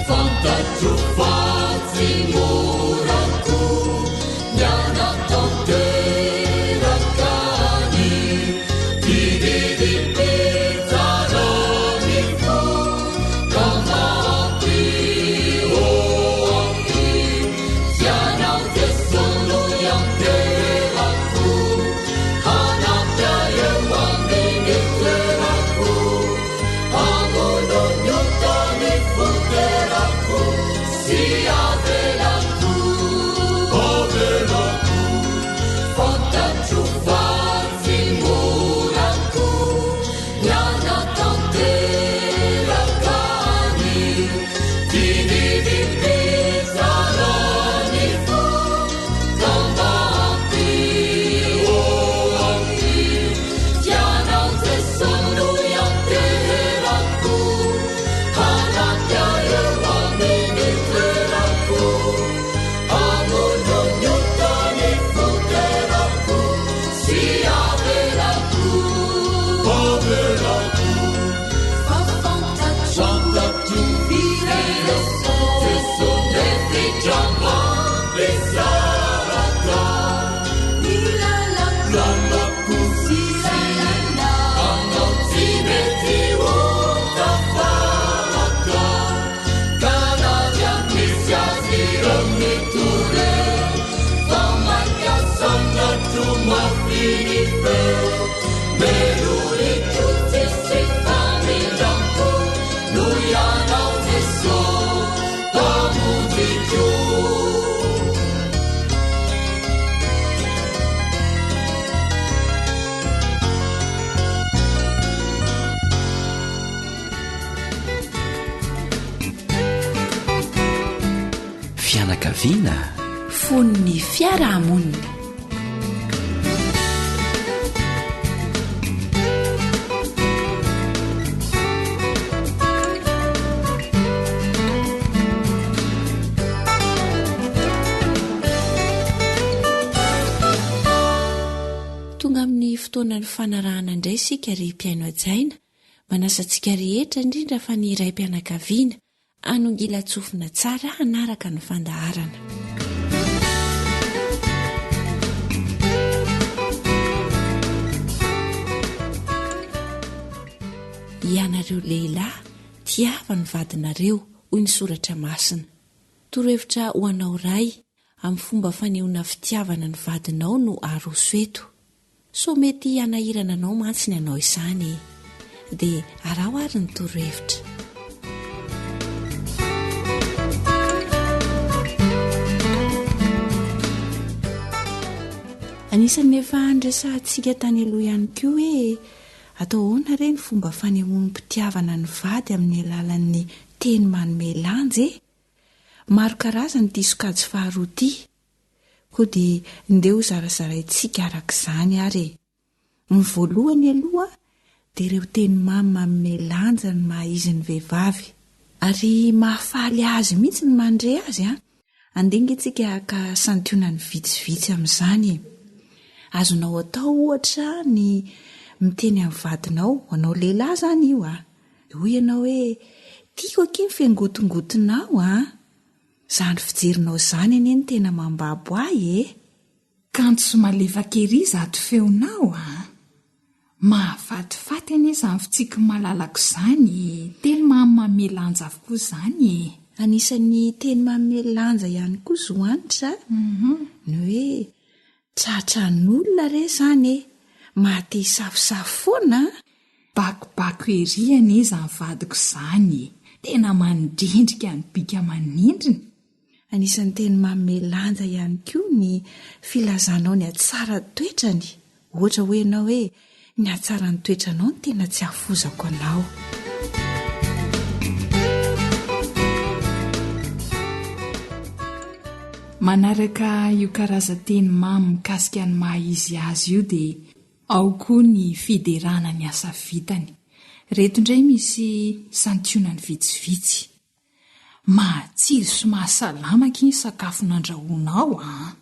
Fantatu Fazi Muranku Nyana Tonte Rakani Didi Pizaranifu Kamati Oaki Sianau Tesulu yang teraku Hanapya Yewamini teraku Amunun Yutani Futeraku Siavelaku Fianakaviana fon'ny fiarahamonina. tonga amin'ny fotoanany fanarahana indray sika ry mpiaino ajaina manasantsika rehetra indrindra fa ny iray mpianakaviana anongila tsofina tsara hanaraka ny fandaharana. ianareo lehilahy tiava ny vadinareo hoy ny soratra masina. torohevitra ho anao ray amin'ny fomba fanehoana fitiavana ny vadinao no aroso eto. So mety anahirana anao mantsiny anao izany dia arao ary ny torohevitra. Anisan'ny efa andrasantsika tany aloha ihany koa hoe atao ahoana ireny fomba fanehoana mpitiavana ny vady amin'ny alalan'ny teny manome lanja e. Maro karazany ity sokajy faharoa ity. Koa dia ndeo zarazaraintsika arak'izany ary. Ny voalohany aloha dia ireo teny manome lanja ny maha-izy ny vehivavy. Ary mahafaly azy mihitsy ny mandre azy a. Andengatsika ka santionany vitsivitsy amin'izany. Azonao atao ohatra ny miteny amin'ny vadinao, anao lehilahy zany io a. Hoy ianao hoe tiako aky ny fiangotongotonao a. Zany fijerinao zany anie ny tena mambabo ahy e. Kanto sy malefa-kery zato feonao a. Mahafatifaty anie izany fitsiky malalako izany. Teny manome lanja avokoa izany e. Anisan'ny teny manome lanja ihany koa zoanitra. Ny hoe tratran'olona re zany e. Mahate safosafo foana. Bakobako ery anie izany vadiko izany. Tena mandrindrika ny bika manindriny. Anisan'ny teny manome lanja ihany koa ny filazanao ny atsara toetrany. Ohatra hoe ianao hoe ny atsara ny toetranao ny tena tsy hafozako anao. Manaraka io karazan-teny mamy mikasika ny maha-izy azy io dia ao koa ny fiderana ny asa vitany. Reto indray misy santionany vitsivitsy. Mahatsiro sy mahasalama ky ny sakafo nandrahoanao a.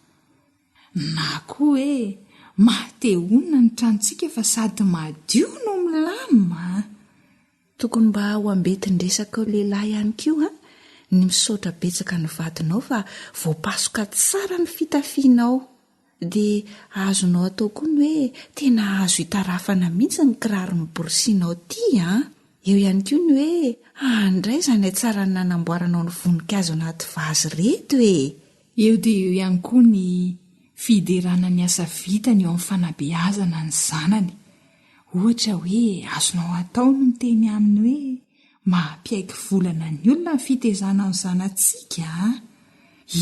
Na koa hoe mahatehoana ny tranontsika fa sady madio no milamina. Tokony mba ho ambetindresaka ao lehilahy ihany koa ny misaotra betsaka ny vadinao fa voapasoka tsara ny fitafianao. Dia azonao atao koa ny hoe tena azo hitarafana mihitsy ny kiraro ny borosianao ty a. Eo ihany koa ny hoe andray izany tsara ny nanamboaranao ny voninkazo anaty vazy reto e. Eo dia eo ihany koa ny fiderana ny asa vitany eo amin'ny fanabeazana ny zanany. Ohatra hoe azonao atao no miteny aminy hoe mahampiaiky volana ny olona ny fitezana ny zanantsika.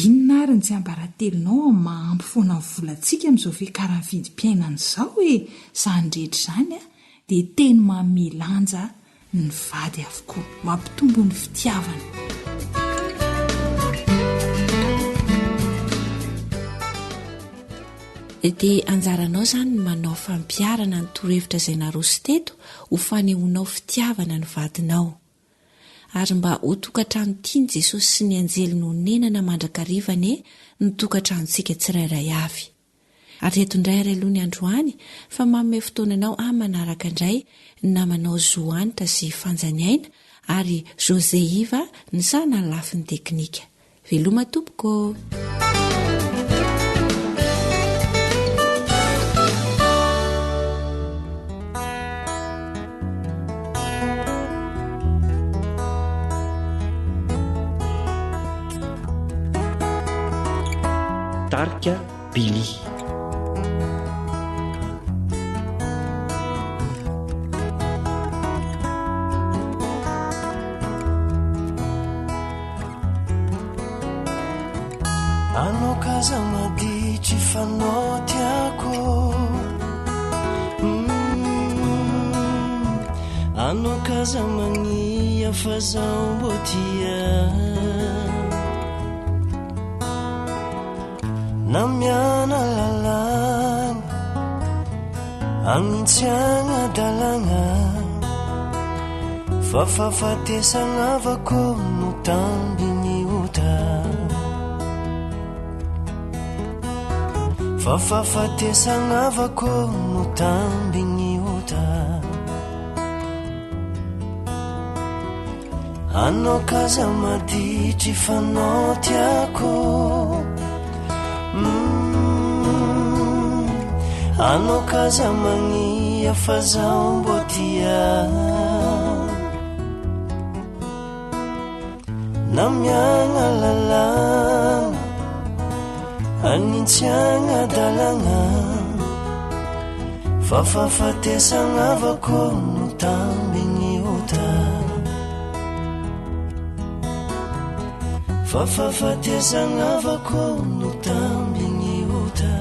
Inona ary ny tsy ambaratelonao amin'ny mahampy foana ny volantsika amin'izao fiakaran'ny vidim-piainana izao e. Izany rehetra izany a dia teny manome lanja ny vady avokoa, mampitombo ny fitiavana. Dia anjaranao zany ny manao fampiarana ny torohevitra izay naroso teto ho fanehoanao fitiavana ny vadinao. Ary mba ho tokantrano tiany Jesosy sy ny anjely no nenana mandrakarivany ny tokantranontsika tsirairay avy. Ary eto indray ary aloha ny androany fa manome fotoananao amin'ny manaraka indray ny namanao Zoanitra sy Fanjaniaina ary Joseiva ny sana ny lafin'ny teknika. Veloma tompoko. Tarika Bily. kazamaditry fanao tiako anao kaza magnia fa zao mbo tia na miana lalagna agnintsiagna dalagna fa fahafatesagnavako no tambiny ota fa fahafatesagnavako no tambiny ota anao kaza maditry fanao tiako anao kaza magnia fa zao mbo tia na miagna lalagna agnintsiagna dalagna fa fahafatesagnavako no tambiny ota fa fahafatesagnavako no tambiny ota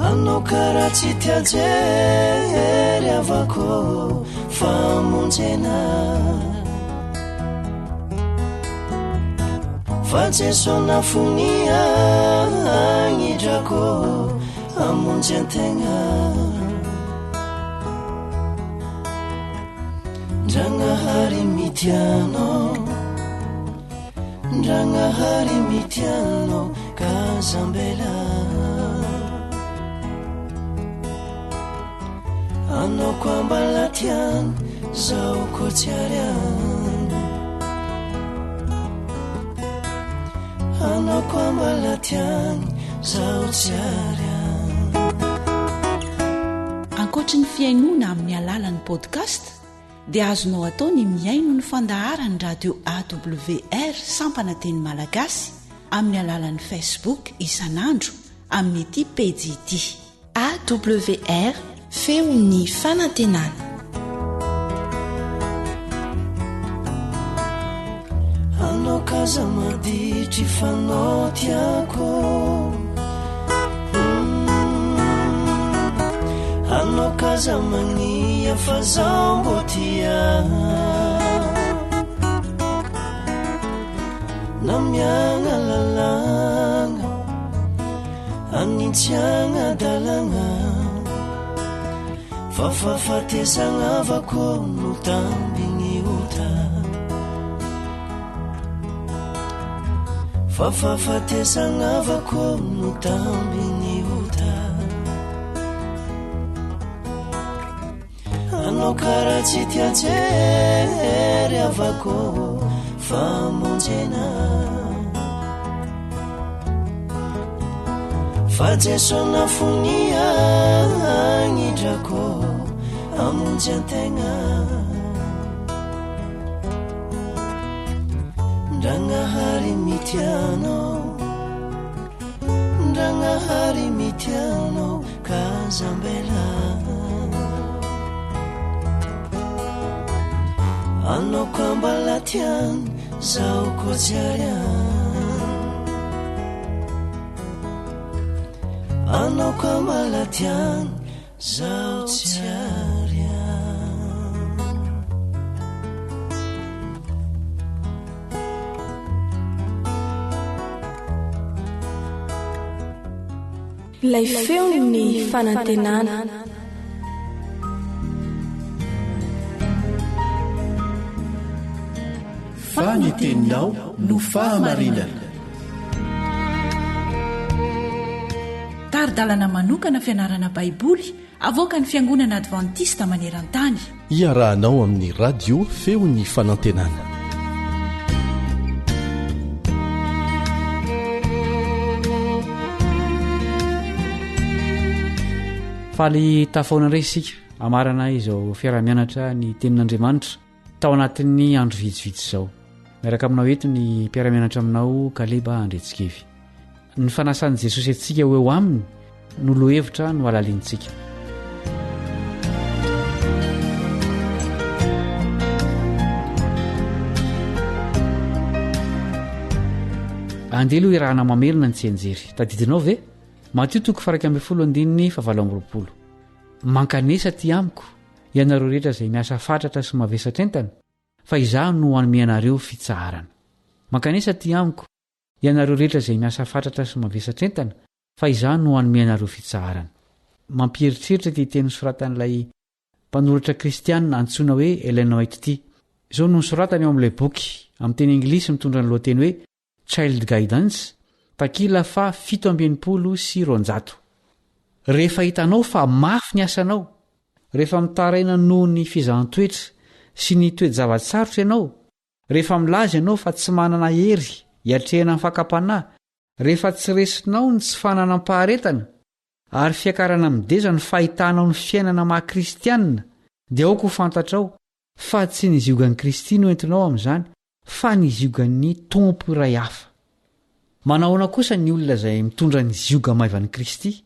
anao karaha tsy tiajery avako famonjena fa jeso nafonia agnidrako amonjy antegna ndragnahary mitianao ndragnahary mitianao kazambela anao ko ambalatiany zao ko tsiariany anao ko ambalatiany zao tsiariany ankoatra ny fiainoana amin'ny alalan'ny podcast dia azonao atao ny miaino ny fandaharany radio awr sampana teny malagasy amin'ny alalan'ny facebook isanandro amin'ny ity pejy ity awr feon'ny fanantenana anao kaza maditry fanao tiako anao kaza magnia fa zao mbo tia na miagna lalagna agnintsiagna dalagna fa fahafatesagnavako no tambiny ota fa fahafatesagnavako no tambiny ota anao karaha tsy tiajery avako famonjena fa jeso nafonia agnidrako amonjy antegna ndragnahary mitianao ndragnahary mitianao kazambela anao ko ambalatiany zao ko tsiariany anao ko ambalatiany zao tsiariany ilay feon'ny fanantenana faniteninao no fahamarinana taridalana manokana fianarana baiboly avoaka ny fiangonana advantista maneran-tany iarahanao amin'ny radio feon'ny fanantenana faly tafaona indray isika amarana izao fiarah-mianatra ny tenin'andriamanitra tao anatin'ny andro vitsivitsy izao miaraka aminao eto ny mpiara-mianatra aminao kaleba andretsikevy ny fanasan'i jesosy antsika ho eo aminy no lohevitra no alaliantsika andeha aloha irahana mamerina ny tsenjery tadidinao ve Matio 7:20 mankanesa ty amiko ianareo rehetra izay miasa fatratra sy mavesatra entana fa izaho no hanome anareo fitsaharana. Mankanesa ty amiko ianareo rehetra izay miasa fatratra sy mavesatra entana fa izaho no hanome anareo fitsaharana. Mampieritreritra ty teny soratan'ilay mpanoratra kristianina antsoina hoe Ellen White ty. Izao no soratany ao amin'ilay boky amin'ny teny anglisy mitondra ny lohateny hoe Child Guidance takila fa 720. Rehefa hitanao fa mafy ny asanao, rehefa mitaraina noho ny fizahan-toetra sy ny toe-javatsarotra ianao, rehefa milaza ianao fa tsy manana hery hiatrehana ny fakapanahy, rehefa tsy resinao ny tsy fananam-paharetana ary fiakarana mideza ny fahitanao ny fiainana maha-kristianina, dia aoko ho fantatrao fa tsy ny ziogan'ny Kristy no entinao amin'izany fa ny ziogan'ny tompo iray hafa. Manahoana kosa ny olona izay mitondra ny zioga maivan'i Kristy?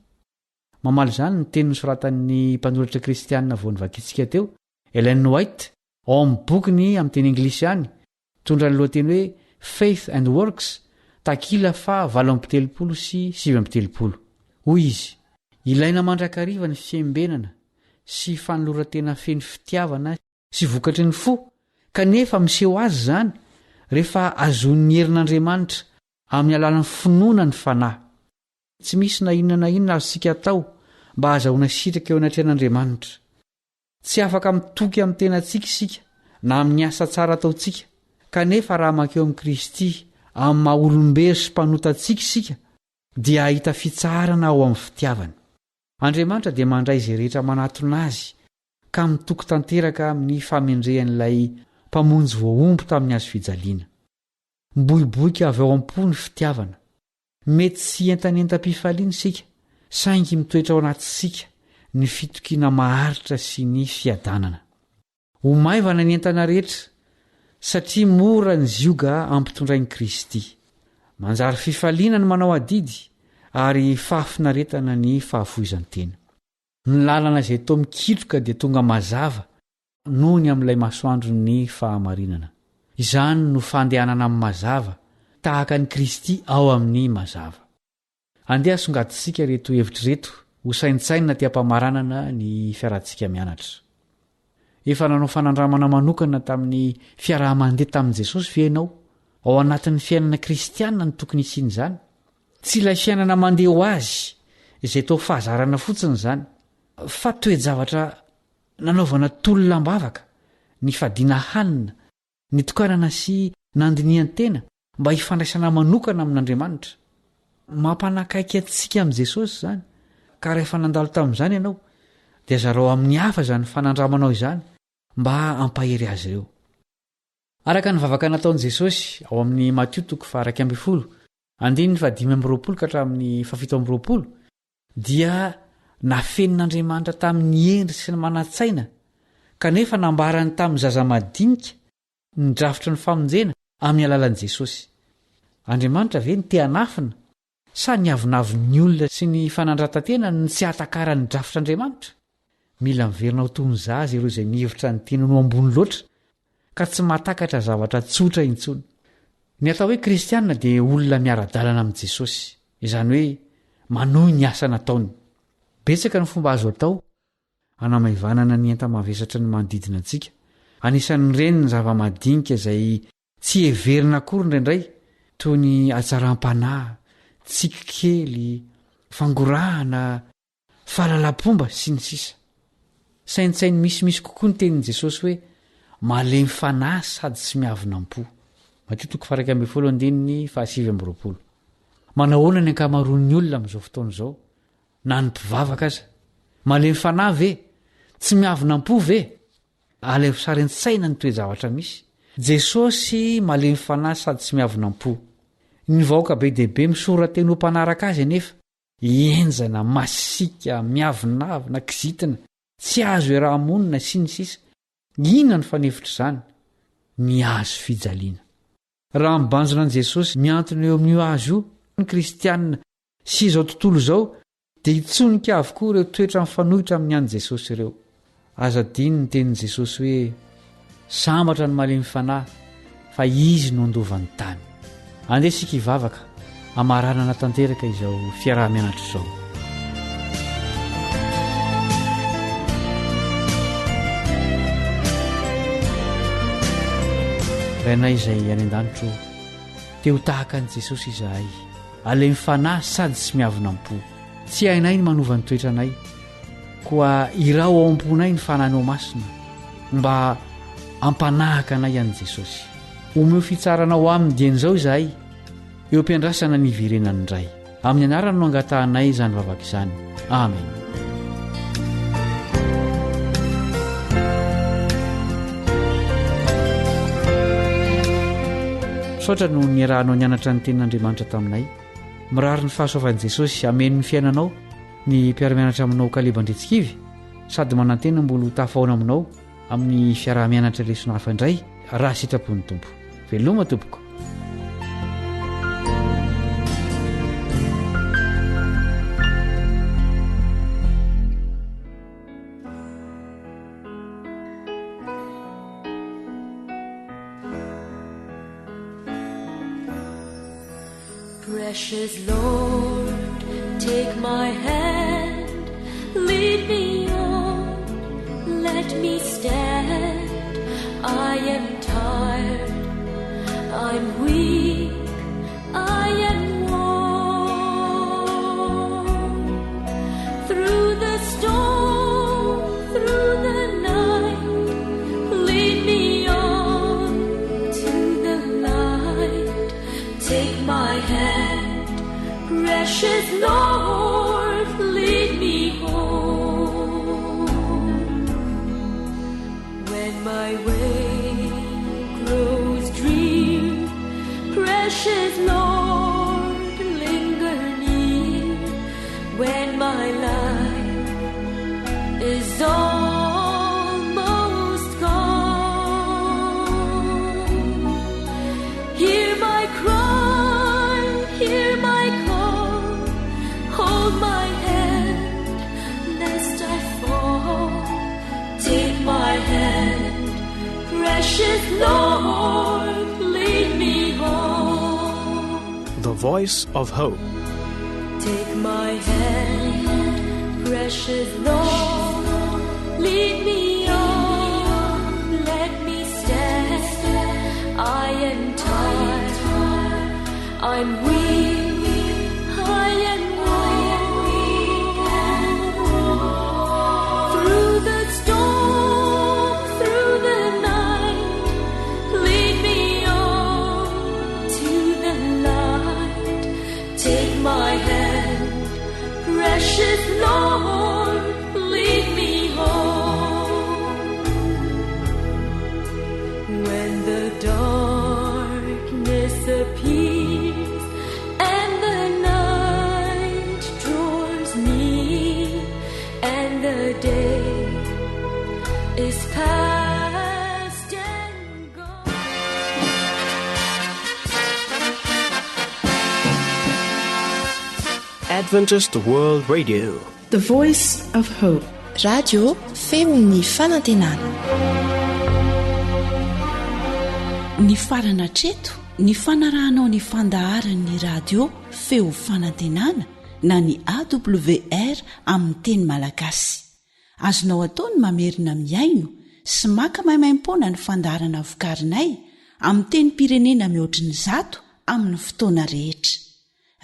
Mamaly izany ny teny nosoratan'ny mpanoratra kristianina vao nivakitsika teo Ellen White ao amin'ny bokiny amin'ny teny anglisy ihany mitondra ny lohateny hoe Faith and Works takila fa 8:30 sy 7:30. Hoy izy, ilaina mandrakariva ny fiembenana sy fanoloran-tena feny fitiavana sy vokatry ny fo, kanefa miseho azy izany rehefa azon'ny herin'Andriamanitra amin'ny alalan'ny finoana ny fanahy. Tsy misy na inona na inona azontsika atao mba ahazahoana sitraka eo anatrehan'Andriamanitra. Tsy afaka mitoky amin'ny tenantsika isika na amin'ny asa tsara ataontsika, kanefa raha makeo amin'i Kristy amin'ny maha olombery sy mpanotantsika isika dia ahita fitsaharana ao amin'ny fitiavana. Andriamanitra dia mandray izay rehetra manatona azy ka mitoky tanteraka amin'ny famendrehan'ilay mpamonjy voaomby tamin'ny hazo fijaliana. Miboiboika avy ao am-po ny fitiavana. Mety tsy entanentam-pifaliana isika, saingy mitoetra ao anatisika ny fitokiana maharitra sy ny fiadanana. Ho maivana ny entana rehetra satria mora ny zioga ampitondrain'i Kristy. Manjary fifaliana ny manao adidy ary fahafinaretana ny fahafoizan-tena. Ny lalana izay toa mikitroka dia tonga mazava noho ny amin'ilay masoandro ny fahamarinana. Izany no fandehanana amin'ny mazava tahaka ny Kristy ao amin'ny mazava. Andeha songatintsika reto hevitra reto ho saintsaina ty-pamaranana ny fiarantsika mianatra. Efa nanao fanandramana manokana tamin'ny fiaraha-mandeha tamin'i Jesosy ve ianao? Ao anatin'ny fiainana kristianina ny tokony isiany izany. Tsy ilay fiainana mandeha ho azy izay tao fahazarana fotsiny izany, fa toe-javatra nanaovana tolonam-bavaka, ny fadiana hanina, ny tokanana sy nandinian-tena mba hifandraisana manokana amin'Andriamanitra. Mampanakaiky antsika amin'i Jesosy izany, ka rehefa nandalo tamin'izany ianao dia zarao amin'ny hafa izany fanandramanao izany mba hampahery azy ireo. Araka ny vavaka nataon'i Jesosy ao amin'ny Matio 6:15-20 dia nafenin'Andriamanitra tamin'ny endry sy ny manantsaina, kanefa nambarany tamin'ny zaza madinika ny drafitra ny famonjena amin'ny alalan'i Jesosy. Andriamanitra ve ny te-hanafina sa ny avinaviny olona sy ny fanandratantena ny tsy hatakara ny drafitr'Andriamanitra? Mila miverina ho toy ny zaza ireo izay mihevitra ny tena no ambony loatra ka tsy mahatakatra zavatra tsotra intsony. Ny atao hoe kristianina dia olona miara-dalana amin'i Jesosy, izany hoe manohy ny asa nataony. Betsaka ny fomba azo atao hanamaivanana ny enta-mavesatra ny manodidina antsika. Anisan'ireny ny zava-madinika izay tsy heverina akory indraindray, toy ny hatsaram-panahy, tsikikely, fangorahana, fahalalam-pomba sy ny sisa. Saintsainy misimisy kokoa ny tenin'i Jesosy hoe malemy fanahy sady tsy miavinam-po. Matio 7:20. Manahoana ny ankamaroan'ny olona amin'izao fotoana izao? Na ny mpivavaka aza, malemy fanahy ve? Tsy miavinam-po ve? Alevo sary an-tsaina ny toe-javatra misy. Jesosy malemy fanahy sady tsy miavinam-po. Ny vahoaka be dehibe misorateny ho mpanaraka azy anefa hienjana, masika, miavinavina, kizitina, tsy azo iaraha-monina sy ny sisa. Inona ny fanefitra izany? Ny hazo fijaliana. Raha mibanjona an'i Jesosy miantona eo amin'io hazo io ny kristianina sy izao tontolo izao dia hitsonika avokoa ireo toetra mifanohitra amin'ny an'i Jesosy ireo. Azadiny ny tenin'i Jesosy hoe sambatra ny malemy fanahy fa izy no andovan'ny tany. Andeha isika hivavaka amaranana tanteraka izao fiarah-mianatra izao. rainay izay any an-danitro, teo tahaka an' Jesosy izahay, alemy fanahy sady tsy miavina am-po. Tsy hainay ny manova ny toetra anay, koa irao ao am-ponay ny fananao masina mba ampanahaka anay an' Jesosy. Omeo fitsaranao aminy dian'izao izahay, eo ampiandrasana ny iverenany indray. Amin'ny anarany no angatahanay izany vavaka izany. Amen. Saotra no niarahanao nianatra ny tenin'Andriamanitra taminay. Mirary ny fahasoavan'i Jesosy ameny ny fiainanao, ny mpiara-mianatra aminao Kalebandretsikivy, sady manantena mbola tafaona aminao amin'ny fiarah-mianatra lesona hafa indray raha sitrapon'ny Tompo. Veloma tompoko. Precious Lord, take my hand, lead me on, let me stand. I am tired, I'm weak, I am worn. Through the storm, through the night, lead me on to the light. Take my hand, precious Lord, lead me home. When my way grows drear, precious Lord, linger near. When my life is almost gone, hear my cry, hear my call, hold my hand lest I fall. Take my hand, precious Lord, lead me home. The Voice of Hope. Take my hand, precious Lord, lead me on, let me stand. I am tired, I'm weak, I am worn. Through the storm, through the night, lead me on to the light. Take my hand, precious Lord, lead me home. When the darkness appears and the night draws near and the day is past and gone. Adventist World Radio, The Voice of Hope. Radio feony fanantenana. Ny farana treto, ny fanarahanao ny fandaharan'ny radio feo fanantenana na ny AWR amin'ny teny malagasy. Azonao ataony mamerina miaino sy maka maimaimpona ny fandaharana vokarinay amin'ny teny pirenena mihoatriny 100 amin'ny fotoana rehetra.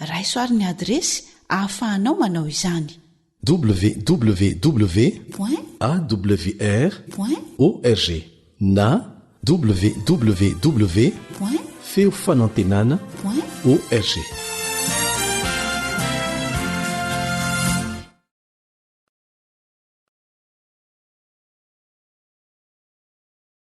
Raisoaryn'ny adresy ahafahanao manao izany: www.awr.org na www.feofanantenana.org.